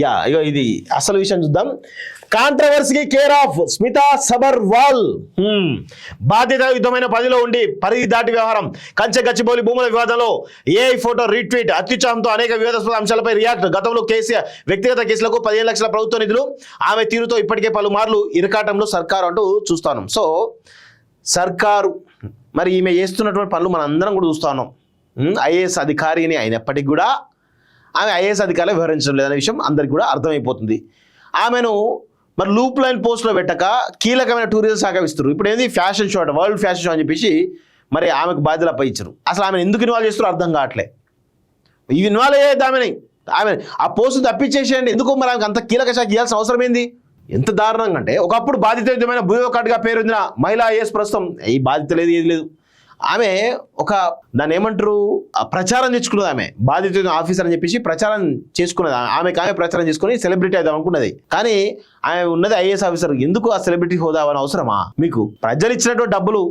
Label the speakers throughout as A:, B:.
A: Yeah ఇగో ఇది అసలు విషయం చూద్దాం. కాంట్రవర్సీకి కేర్ ఆఫ్ స్మితా సబర్వాల్. బాధ్యతాయుతమైన పనిలో ఉండి పరిధి దాటి వ్యవహారం. కంచె గచ్చిబౌలి భూముల వివాదంలో ఏఐ ఫోటో రీట్వీట్. అత్యుత్సాహంతో అనేక వివాదాస్పద అంశాలపై రియాక్ట్. గతంలో కేసీఆర్ వ్యక్తిగత కేసులకు 15 లక్షల ప్రభుత్వ నిధులు. ఆమె తీరుతో ఇప్పటికే పలుమార్లు ఇరకాటంలో సర్కారు అంటూ చూస్తాను. సో సర్కారు మరి ఈమె చేస్తున్నటువంటి పనులు మనం అందరం కూడా చూస్తా ఉన్నాం. ఐఏఎస్ అధికారిని అయినప్పటికీ కూడా ఆమె ఐఏఎస్ అధికారులు వ్యవహరించడం లేదనే విషయం అందరికీ కూడా అర్థమైపోతుంది. ఆమెను మరి లూప్ లైన్ పోస్ట్లో పెట్టక కీలకమైన టూరిజం శాఖ ఇస్తారు. ఇప్పుడు ఏంది ఫ్యాషన్ షో అట, వరల్డ్ ఫ్యాషన్ షో అని చెప్పేసి మరి ఆమెకు బాధ్యతలు అప్పగించారు. అసలు ఆమెను ఎందుకు ఇన్వాల్వ్ చేస్తారో అర్థం కావట్లే. ఇవి ఇన్వాల్వ్ అయ్యేది ఆమె ఆ పోస్టు తప్పించేసేయండి. ఎందుకు మరి ఆమెకు అంత కీలక శాఖ ఇవ్వాల్సిన అవసరం ఏంది? ఎంత దారుణంగా అంటే ఒకప్పుడు బాధితయుతమైన బ్యూరోక్రాట్గా పేరొందిన మహిళా ఐఏఎస్ ప్రస్తుతం ఈ బాధ్యత లేదు, ఏది లేదు. ఆమె ఒక దాన్ని ఏమంటారు ప్రచారం తెచ్చుకున్నది. ఆమె బాధిత ఆఫీసర్ అని చెప్పేసి ప్రచారం చేసుకున్నది. ఆమె ప్రచారం చేసుకుని సెలబ్రిటీ అవుదాం అనుకున్నది. కానీ ఆమె ఉన్నది ఐఏఎస్ ఆఫీసర్. ఎందుకు ఆ సెలబ్రిటీ హోదా అని అవసరమా మీకు? ప్రజలు ఇచ్చినటువంటి డబ్బులు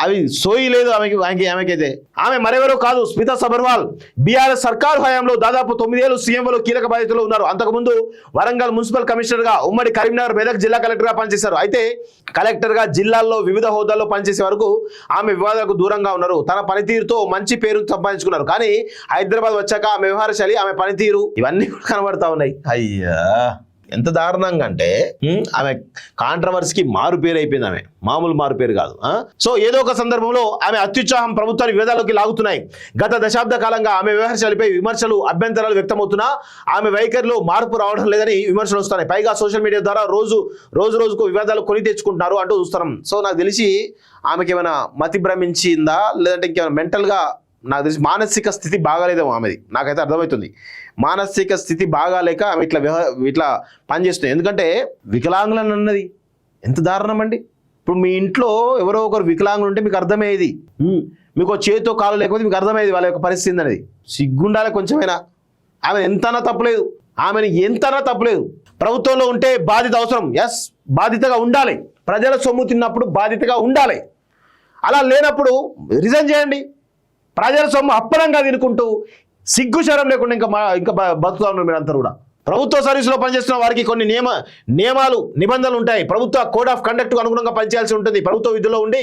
A: అవి సోయి లేదు ఆమెకైతే. ఆమె మరెవరో కాదు, స్మితా సబర్వాల్. బీఆర్ఎస్ సర్కారు హయాంలో దాదాపు 9 ఏళ్ళు సీఎంఓలో కీలక బాధ్యతలు ఉన్నారు. అంతకుముందు వరంగల్ మున్సిపల్ కమిషనర్ గా, ఉమ్మడి కరీంనగర్, మెదక్ జిల్లా కలెక్టర్ గా పనిచేశారు. అయితే కలెక్టర్ గా జిల్లాల్లో వివిధ హోదాల్లో పనిచేసే వరకు ఆమె వివాదాలకు దూరంగా ఉన్నారు. తన పనితీరుతో మంచి పేరు సంపాదించుకున్నారు. కానీ హైదరాబాద్ వచ్చాక ఆమె వ్యవహార శైలి, ఆమె పనితీరు ఇవన్నీ కూడా కనబడతా ఉన్నాయి. అయ్యా ఎంత దారుణంగా అంటే ఆమె కాంట్రవర్సీకి మారు పేరు అయిపోయింది. ఆమె మామూలు మారు పేరు కాదు. సో ఏదో ఒక సందర్భంలో ఆమె అత్యుత్సాహం ప్రభుత్వాన్ని వివాదాల్లోకి లాగుతున్నాయి. గత దశాబ్ద కాలంగా ఆమె వ్యవహార శైలిపై విమర్శలు, అభ్యంతరాలు వ్యక్తమవుతున్నా ఆమె వైఖరిలో మార్పు రావడం లేదని విమర్శలు వస్తున్నాయి. పైగా సోషల్ మీడియా ద్వారా రోజుకు వివాదాలు కొని తెచ్చుకుంటున్నారు అంటూ చూస్తున్నాం. సో నాకు తెలిసి ఆమెకి ఏమైనా మతి భ్రమించిందా, లేదంటే ఇంకేమైనా మెంటల్గా, నాకు తెలిసి మానసిక స్థితి బాగాలేదేమో ఆమెది. నాకైతే అర్థమవుతుంది మానసిక స్థితి బాగాలేక ఆమె ఇట్లా పనిచేస్తున్నాయి. ఎందుకంటే వికలాంగులను అన్నది ఎంత దారుణం అండి. ఇప్పుడు మీ ఇంట్లో ఎవరో ఒకరు వికలాంగులు ఉంటే మీకు అర్థమయ్యేది, మీకు చేతో కాలు లేకపోతే మీకు అర్థమయ్యేది వాళ్ళ యొక్క పరిస్థితి అనేది. సిగ్గుండాలి కొంచెమైనా. ఆమె ఎంతనా తప్పులేదు. ప్రభుత్వంలో ఉంటే బాధ్యత అవసరం. ఎస్, బాధ్యతగా ఉండాలి. ప్రజల సొమ్ము తిన్నప్పుడు బాధ్యతగా ఉండాలి. అలా లేనప్పుడు రిజైన్ చేయండి. ప్రజల సొమ్ము అప్పనంగా తినుకుంటూ సిగ్గు శరం లేకుండా ఇంకా బతుకుతా ఉన్నారు మీరంతా కూడా. ప్రభుత్వ సర్వీసులో పనిచేస్తున్న వారికి కొన్ని నియమాలు, నిబంధనలు ఉంటాయి. ప్రభుత్వ కోడ్ ఆఫ్ కండక్ట్కు అనుగుణంగా పనిచేయాల్సి ఉంటుంది. ప్రభుత్వ విధుల్లో ఉండి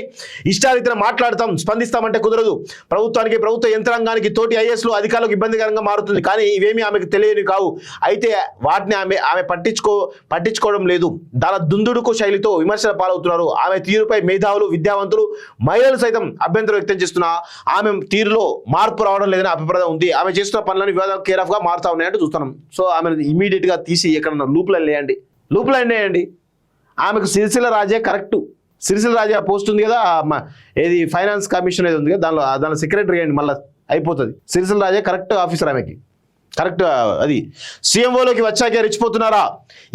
A: ఇష్టారీతిన స్పందిస్తామంటే కుదరదు. ప్రభుత్వానికి, ప్రభుత్వ యంత్రాంగానికి, తోటి ఐఏఎస్లు అధికారులకు ఇబ్బందికరంగా మారుతుంది. కానీ ఇవేమీ ఆమెకు తెలియని కావు. అయితే వాటిని ఆమె పట్టించుకోవడం లేదు. దాని దుందుడుకు శైలితో విమర్శల పాలవుతున్నారు. ఆమె తీరుపై మేధావులు, విద్యావంతులు, మహిళలు సైతం అభ్యంతరం వ్యక్తం చేస్తున్నా ఆమె తీరులో మార్పు రావడం లేదని అభిప్రాయం ఉంది. ఆమె చేస్తున్న పనులను వివాదాలు కేర్ ఆఫ్ గా మారుతా ఉన్నాయంటూ చూస్తున్నాం. సో ఆమె ఇమీడియట్ గా తీసి ఎక్కడ లూప్ లైన్ వేయండి. ఆమెకు సిరిసిల్ల రాజే కరెక్ట్. సిరిసిల్ల రాజే పోస్ట్ ఉంది కదా, ఏది ఫైనాన్స్ కమిషన్ ఏది ఉంది కదా, దానిలో సెక్రటరీ అయ్యండి, మళ్ళీ అయిపోతుంది. సిరిసిల్ల రాజే కరెక్ట్ ఆఫీసర్. ఆమెకి కరెక్ట్. అది సీఎంఓలోకి వచ్చాకే రెచ్చిపోతున్నారా?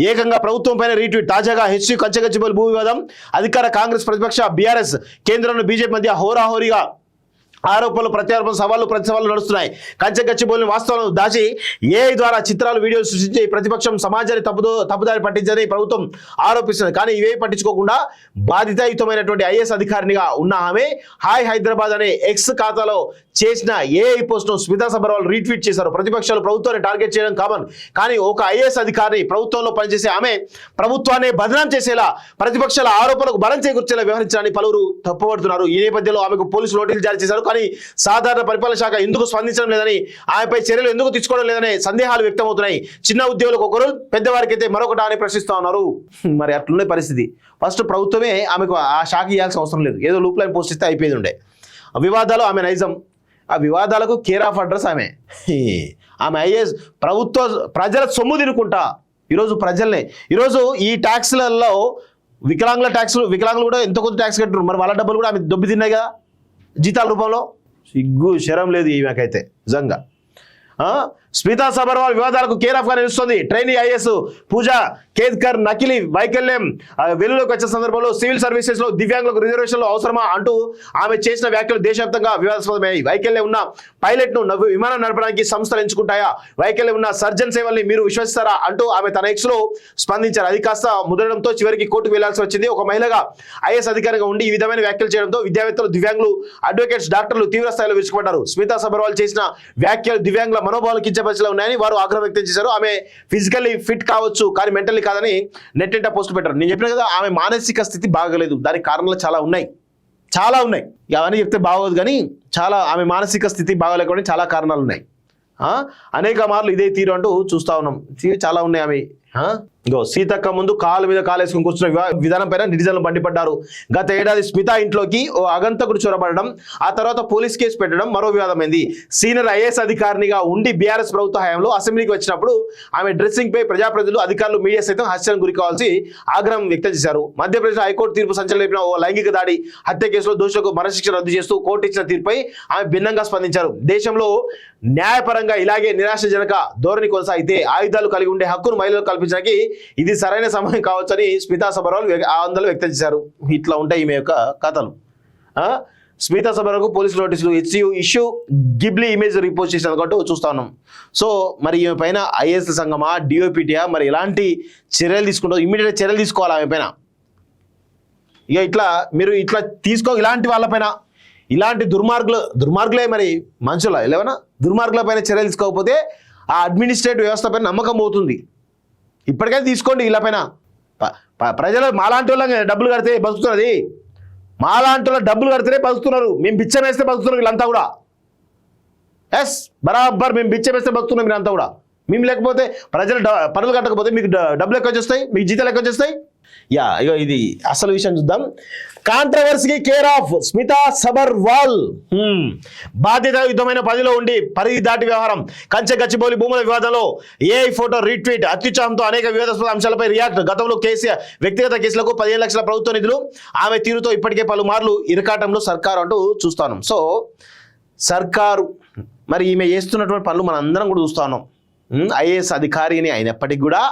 A: ఏకంగా ప్రభుత్వం పైన రీట్వీట్. తాజాగా కంచెగచ్చిబౌలి భూ వివాదం, అధికార కాంగ్రెస్, ప్రతిపక్ష బీఆర్ఎస్, కేంద్రంలో బీజేపీ మధ్య హోరాహోరీగా ఆరోపణలు, ప్రత్యారోపణలు, సవాళ్లు ప్రతిసవాళ్లు నడుస్తున్నాయి. కంచెగచ్చిబౌలిని వాస్తవాలను దాచి ఏఐ ద్వారా చిత్రాలు, వీడియోలు సృష్టించి ప్రతిపక్షం సమాజాన్ని తప్పుదారి పట్టించని ప్రభుత్వం ఆరోపిస్తుంది. కానీ ఇవే పట్టించుకోకుండా బాధితాయుతమైనటువంటి ఐఏఎస్ అధికారినిగా ఉన్న ఆమె హాయ్ హైదరాబాద్ అనే ఎక్స్ ఖాతాలో చేసిన ఏఐ పోస్ట్ను స్మితా సబర్వాల్ రీట్వీట్ చేశారు. ప్రతిపక్షాలు ప్రభుత్వాన్ని టార్గెట్ చేయడం కామన్. కానీ ఒక ఐఏఎస్ అధికారిని, ప్రభుత్వంలో పనిచేసే ఆమె ప్రభుత్వాన్ని బదనాం చేసేలా, ప్రతిపక్షాల ఆరోపణలకు బలం చేకూర్చేలా వ్యవహరించాలని పలువురు తప్పుపడుతున్నారు. ఈ నేపథ్యంలో ఆమెకు పోలీసు నోటీసులు జారీ చేశారు. కానీ సాధారణ పరిపాలన శాఖ ఎందుకు స్పందించడం లేదని, ఆమెపై చర్యలు ఎందుకు తీసుకోవడం లేదనే సందేహాలు వ్యక్తమవుతున్నాయి. చిన్న ఉద్యోగులకు ఒకరు, పెద్దవారికైతే మరొకటి అని ప్రశ్నిస్తా ఉన్నారు. మరి అట్లుండే పరిస్థితి. ఫస్ట్ ప్రభుత్వమే ఆమెకు ఆ శాఖ ఇవ్వాల్సిన అవసరం లేదు. ఏదో లూప్ లైన్ పోస్ట్ ఇస్తే అయిపోయింది ఉండే. వివాదాలు ఆమె నైజం. ఆ వివాదాలకు కేర్ ఆఫ్ అడ్రస్ ఆమె ఐఏఎస్. ప్రజల సొమ్ము తినుకుంటా ఈరోజు ఈ ట్యాక్స్లలో వికలాంగులు కూడా ఎంతో కొంత ట్యాక్స్ కట్టారు. మరి వాళ్ళ డబ్బులు కూడా ఆమె దొబ్బి తిన్నాయి కదా జీతాల రూపంలో. సిగ్గు శరం లేదు ఈమెకైతే నిజంగా. స్మితా సబర్వాల్ వివాదాలకు కేర్ ఆఫ్ గా నిలుస్తుంది. ట్రైనీ ఐఏఎస్ పూజా కేద్కర్ నకిలీ వైకల్యం వెలుగులోకి వచ్చే సందర్భంలో సివిల్ సర్వీసెస్ లో దివ్యాంగులకు రిజర్వేషన్లు అవసరమా అంటూ ఆమె చేసిన వ్యాఖ్యలు దేశవ్యాప్తంగా వివాదాస్పదమయ్యాయి. వైకల్యం ఉన్న పైలట్ ను విమానం నడపడానికి సంస్థలు ఎంచుకుంటాయా? వైకల్యం ఉన్న సర్జన్ సేవల్ని మీరు విశ్వసిస్తారా అంటూ ఆమె తన ఎక్స్ లో స్పందించారు. అది కాస్త ముదరడంతో చివరికి కోర్టుకు వెళ్లాల్సి వచ్చింది. ఒక మహిళగా ఐఏఎస్ అధికారిగా ఉండి ఈ విధమైన వ్యాఖ్యలు చేయడంతో విద్యావేత్తలు, దివ్యాంగులు, అడ్వకేట్స్, డాక్టర్లు తీవ్ర స్థాయిలో విరుచుకుపడ్డారు. స్మితా సబర్వాల్ చేసిన వ్యాఖ్యలు దివ్యాంగుల మనోభావాలు పరిస్థితులు ఉన్నాయని వారు ఆగ్రహం వ్యక్తం చేశారు. ఆమె ఫిజికల్లీ ఫిట్ కావచ్చు కానీ మెంటల్లీ కాదని నెట్టింట పోస్ట్ పెట్టారు. నేను చెప్పిన కదా ఆమె మానసిక స్థితి బాగలేదు, దానికి కారణాలు చాలా ఉన్నాయి. అవన్నీ చెప్తే బాగోదు కానీ ఆమె మానసిక స్థితి బాగోలేకపోతే చాలా కారణాలు ఉన్నాయి. అనేక మార్లు ఇదే తీరు అంటూ చూస్తా ఉన్నాం. చాలా ఉన్నాయి ఆమె. ఇంకో సీతక్క ముందు కాలు మీద కాలేసుకుని కూర్చున్న విధానం పైన నెటిజన్లు మండిపడ్డారు. గత ఏడాది స్మిత ఇంట్లోకి ఓ అగంతకుడు చొరబడడం, ఆ తర్వాత పోలీస్ కేసు పెట్టడం మరో వివాదమైంది. సీనియర్ ఐఏఎస్ అధికారినిగా ఉండి బీఆర్ఎస్ ప్రభుత్వ హయాంలో అసెంబ్లీకి వచ్చినప్పుడు ఆమె డ్రెస్సింగ్ పై ప్రజాప్రతినిధులు, అధికారులు, మీడియా సైతం హాస్యానికి గురి కావాల్సి ఆగ్రహం వ్యక్తం చేశారు. మధ్యప్రదేశ్ హైకోర్టు తీర్పు సంచలన ఓ లైంగిక దాడి హత్య కేసులో దోషులకు మరణశిక్ష రద్దు చేస్తూ కోర్టు ఇచ్చిన తీర్పుపై ఆమె భిన్నంగా స్పందించారు. దేశంలో న్యాయపరంగా ఇలాగే నిరాశజనక ధోరణి కొనసాగితే ఆయుధాలు కలిగి ఉండే హక్కును మహిళలకు కల్పించడానికి ఇది సరైన సమయం కావచ్చని స్మితా సబర్వాల్ ఆందోళన వ్యక్తం చేశారు. ఇట్లా ఉంటాయి ఈమె యొక్క కథలు. స్మితా సబర్వాల్కు పోలీసు నోటీసులు ఇష్యూ గిబ్లీ ఇమేజ్ రిపోస్ట్ చేసిన కాబట్టి చూస్తా ఉన్నాం. సో మరి ఈమె పైన ఐఏఎస్ సంఘమా డిఓపిటియా మరి ఎలాంటి చర్యలు తీసుకుంటారు? ఇమ్మీడియట్ చర్యలు తీసుకోవాలి ఆమె పైన. ఇక మీరు ఇట్లా ఇలాంటి వాళ్ళపైన ఇలాంటి దుర్మార్గులే మరి మనుషుల ఏమైనా దుర్మార్గుల పైన చర్యలు తీసుకోకపోతే ఆ అడ్మినిస్ట్రేటివ్ వ్యవస్థ పైన నమ్మకం పోతుంది. ఇప్పటికైతే తీసుకోండి. వీళ్ళ పైన ప్రజలు మాలాంటి వాళ్ళకి డబ్బులు కడితే బతుకుతున్నది, మాలాంటి వాళ్ళ డబ్బులు కడితేనే బతుకుతున్నారు. మేము బిచ్చం వేస్తే బతుకుతున్నారు వీళ్ళంతా కూడా. బరాబర్ మేము బిచ్చం వేస్తే బతుకుతున్నాం మీరంతా కూడా. మేము లేకపోతే ప్రజలు పనులు కట్టకపోతే మీకు డబ్బులు ఎక్కువ వచ్చేస్తాయి, మీకు జీతాలు ఎక్కువ వచ్చేస్తాయి. ఇగో ఇది అసలు విషయం చూద్దాం. కాంట్రవర్సీకి కేర్ ఆఫ్ స్మితా సబర్వాల్. బాధ్యతాయుతమైన పనిలో ఉండి పరిధి దాటి వ్యవహారం, కంచె గచ్చిబౌలి భూముల వివాదంలో ఏఐ ఫోటో రీట్వీట్, అత్యుత్సాహంతో అనేక వివాదాస్పద అంశాలపై రియాక్ట్. గతంలో కేసీఆర్ వ్యక్తిగత కేసులకు 15 లక్షల ప్రభుత్వ నిధులు, ఆమె తీరుతో ఇప్పటికే పలుమార్లు ఇరకాటంలో సర్కారు అంటూ చూస్తాను. సో సర్కారు మరి ఈమె చేస్తున్నటువంటి పనులు మనం అందరం కూడా చూస్తా ఉన్నాం. ఐఏఎస్ అధికారిని అయినప్పటికీ కూడా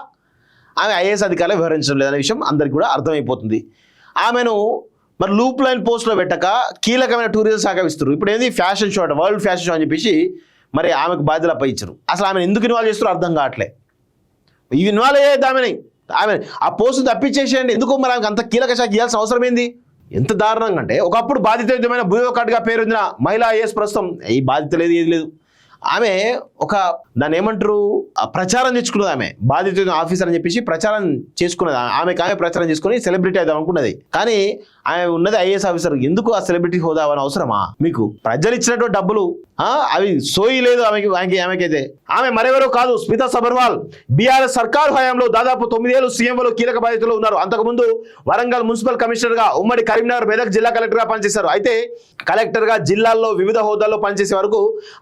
A: ఆమె ఐఏఎస్ అధికారులు వ్యవహరించడం లేదనే విషయం అందరికీ కూడా అర్థమైపోతుంది. ఆమెను మరి లూప్ లైన్ పోస్ట్లో పెట్టక కీలకమైన టూరిజం శాఖ ఇస్తారు. ఇప్పుడు ఏంది fashion show, world fashion show అని చెప్పేసి మరి ఆమెకు బాధ్యతలు అప్పగించారు. అసలు ఆమెను ఎందుకు ఇన్వాల్వ్ చేస్తారో అర్థం కావట్లే. ఇన్వాల్వ్ అయ్యేది ఆమె ఆ పోస్టు తప్పించేసేయండి. ఎందుకు మరి ఆమెకు అంత కీలక శాఖ ఇవ్వాల్సిన అవసరం ఏంది? ఎంత దారుణంగా అంటే ఒకప్పుడు బాధితయుతమైన బ్యూరోక్రాట్గా పేరొందిన మహిళా ఐఏఎస్ ప్రస్తుతం ఈ బాధ్యత లేదు, ఏది లేదు. ఆమె దాన్ని ఏమంటారు ప్రచారం తెచ్చుకున్నది. ఆమె బాధిత ఆఫీసర్ అని చెప్పేసి ప్రచారం చేసుకున్నది. ఆమె ప్రచారం చేసుకుని సెలబ్రిటీ అవుదాం అనుకున్నది. కానీ ఆమె ఉన్నది ఐఏఎస్ ఆఫీసర్. ఎందుకు ఆ సెలబ్రిటీ హోదా అని అవసరమా మీకు? ప్రజలు ఇచ్చినటువంటి డబ్బులు అవి సోయి లేదు ఆమెకైతే. ఆమె మరెవరో కాదు, స్మితా సబర్వాల్. బీఆర్ఎస్ సర్కారు హయాంలో దాదాపు 9 ఏళ్ళు సీఎంలో కీలక బాధ్యతలు ఉన్నారు. అంతకుముందు వరంగల్ మున్సిపల్ కమిషనర్ గా, ఉమ్మడి కరీంనగర్, మెదక్ జిల్లా కలెక్టర్ గా పనిచేశారు. అయితే కలెక్టర్ గా జిల్లాల్లో వివిధ హోదాల్లో పనిచేసే వరకు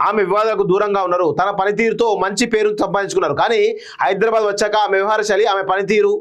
A: ఆమె వివాదాలకు దూరంగా ఉన్నారు. తన పనితీరుతో మంచి పేరు సంపాదించుకున్నారు. కానీ హైదరాబాద్ వచ్చాక ఆమె వ్యవహార శైలి, ఆమె పనితీరు